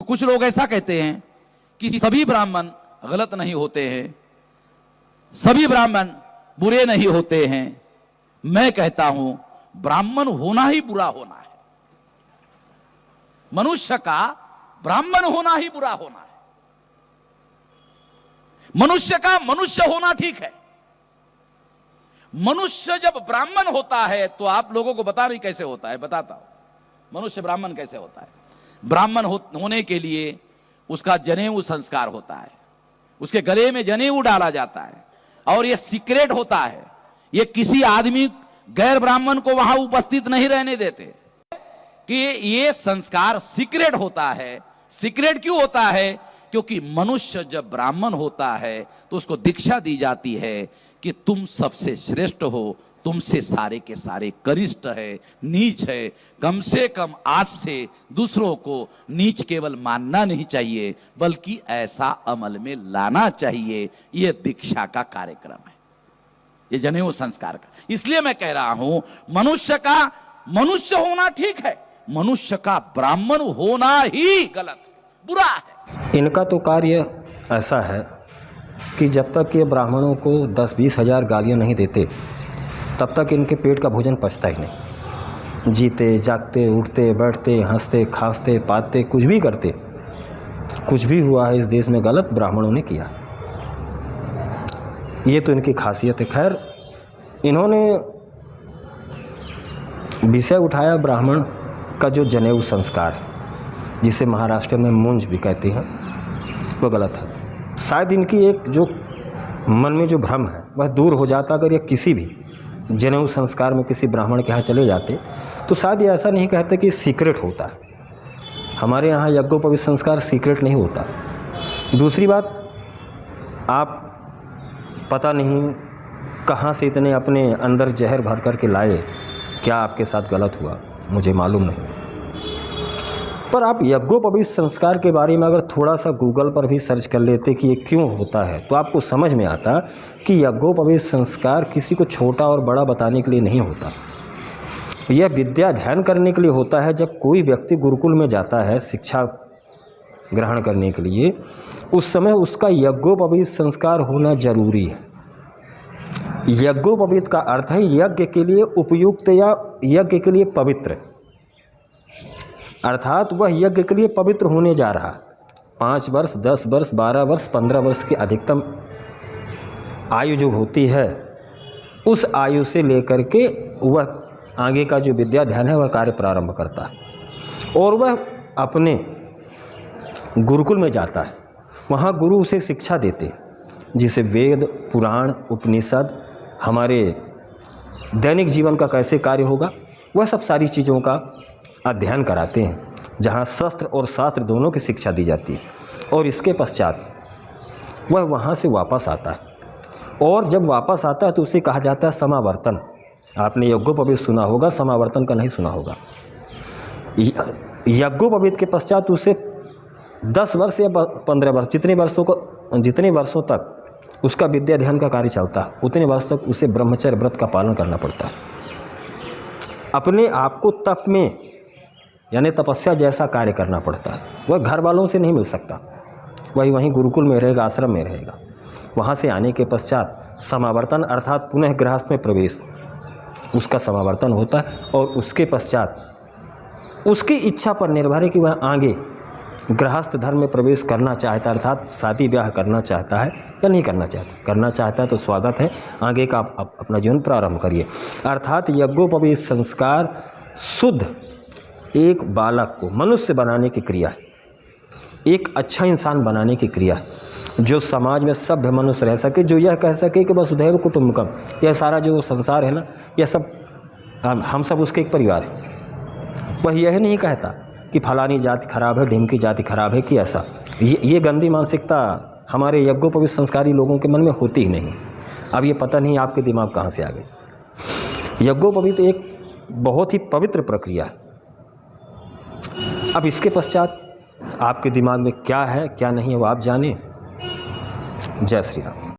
कुछ लोग ऐसा कहते हैं कि सभी ब्राह्मण गलत नहीं होते हैं, सभी ब्राह्मण बुरे नहीं होते हैं। मैं कहता हूं ब्राह्मण होना ही बुरा होना है। मनुष्य का ब्राह्मण होना ही बुरा होना है। मनुष्य का मनुष्य होना ठीक है। मनुष्य जब ब्राह्मण होता है तो आप लोगों को बता नहीं कैसे होता है, बताता हूं मनुष्य ब्राह्मण कैसे होता है। ब्राह्मण होने के लिए उसका जनेऊ संस्कार होता है, उसके गले में जनेऊ डाला जाता है और यह सीक्रेट होता है। यह किसी आदमी गैर ब्राह्मण को वहां उपस्थित नहीं रहने देते कि यह संस्कार सीक्रेट होता है। सीक्रेट क्यों होता है? क्योंकि मनुष्य जब ब्राह्मण होता है तो उसको दीक्षा दी जाती है कि तुम सबसे श्रेष्ठ हो, तुमसे सारे के सारे कनिष्ठ है, नीच है। कम से कम आज से दूसरों को नीच केवल मानना नहीं चाहिए बल्कि ऐसा अमल में लाना चाहिए। यह दीक्षा का कार्यक्रम है, यह जनेऊ संस्कार का। इसलिए मैं कह रहा हूं मनुष्य का मनुष्य होना ठीक है, मनुष्य का ब्राह्मण होना ही गलत बुरा है। इनका तो कार्य ऐसा है कि जब तक ये ब्राह्मणों को 10-20 हज़ार गालियाँ नहीं देते तब तक इनके पेट का भोजन पचता ही नहीं। जीते जागते उठते बैठते हंसते खांसते पाते कुछ भी करते, कुछ भी हुआ है इस देश में गलत ब्राह्मणों ने किया। ये तो इनकी खासियत है। खैर, इन्होंने विषय उठाया ब्राह्मण का जो जनेऊ संस्कार है, जिसे महाराष्ट्र में मुंज भी कहते हैं, वो गलत है। शायद इनकी एक जो मन में जो भ्रम है वह दूर हो जाता अगर ये किसी भी जनेऊ संस्कार में किसी ब्राह्मण के यहाँ चले जाते तो शायद ये ऐसा नहीं कहते कि सीक्रेट होता है। हमारे यहाँ यज्ञोपवीत संस्कार सीक्रेट नहीं होता। दूसरी बात, आप पता नहीं कहाँ से इतने अपने अंदर जहर भर कर के लाए, क्या आपके साथ गलत हुआ मुझे मालूम नहीं। पर आप यज्ञोपवीत संस्कार के बारे में अगर थोड़ा सा गूगल पर भी सर्च कर लेते कि ये क्यों होता है तो आपको समझ में आता कि यज्ञोपवीत संस्कार किसी को छोटा और बड़ा बताने के लिए नहीं होता। यह विद्या अध्ययन करने के लिए होता है। जब कोई व्यक्ति गुरुकुल में जाता है शिक्षा ग्रहण करने के लिए, उस समय उसका यज्ञोपवीत संस्कार होना जरूरी है। यज्ञोपवीत का अर्थ है यज्ञ के लिए उपयुक्त या यज्ञ के लिए पवित्र, अर्थात वह यज्ञ के लिए पवित्र होने जा रहा। 5 वर्ष 10 वर्ष 12 वर्ष 15 वर्ष की अधिकतम आयु जो होती है, उस आयु से लेकर के वह आगे का जो विद्या ध्यान है वह कार्य प्रारंभ करता है और वह अपने गुरुकुल में जाता है। वहाँ गुरु उसे शिक्षा देते जिसे वेद पुराण उपनिषद हमारे दैनिक जीवन का कैसे कार्य होगा वह सब सारी चीज़ों का अध्ययन कराते हैं, जहाँ शस्त्र और शास्त्र दोनों की शिक्षा दी जाती है। और इसके पश्चात वह वहाँ से वापस आता है और जब वापस आता है तो उसे कहा जाता है समावर्तन। आपने यज्ञोपवीत सुना होगा, समावर्तन का नहीं सुना होगा। यज्ञोपवीत के पश्चात उसे 10 वर्ष या 15 वर्ष जितने वर्षों तक उसका विद्या अध्ययन का कार्य चलता है उतने वर्ष तक उसे ब्रह्मचर्य व्रत का पालन करना पड़ता है। अपने आप को तप में यानी तपस्या जैसा कार्य करना पड़ता है। वह घर वालों से नहीं मिल सकता, वहीं गुरुकुल में रहेगा, आश्रम में रहेगा। वहाँ से आने के पश्चात समावर्तन अर्थात पुनः गृहस्थ में प्रवेश, उसका समावर्तन होता है और उसके पश्चात उसकी इच्छा पर निर्भर है कि वह आगे गृहस्थ धर्म में प्रवेश करना चाहता है, अर्थात शादी ब्याह करना चाहता है या नहीं करना चाहता। करना चाहता है तो स्वागत है, आगे का आप अपना जीवन प्रारंभ करिए। अर्थात यज्ञोपवीत संस्कार शुद्ध एक बालक को मनुष्य बनाने की क्रिया है, एक अच्छा इंसान बनाने की क्रिया है, जो समाज में सभ्य मनुष्य रह सके, जो यह कह सके कि वसुधैव कुटुम्बकम, यह सारा जो संसार है ना, यह सब हम सब उसके एक परिवार है। वह यह नहीं कहता कि फलानी जाति खराब है, ढिमकी जाति खराब है कि ऐसा। ये गंदी मानसिकता हमारे यज्ञोपवीत संस्कारी लोगों के मन में होती ही नहीं। अब ये पता नहीं आपके दिमाग कहाँ से आ गए। यज्ञोपवीत एक बहुत ही पवित्र प्रक्रिया है। अब इसके पश्चात आपके दिमाग में क्या है क्या नहीं है वो आप जाने। जय श्री राम।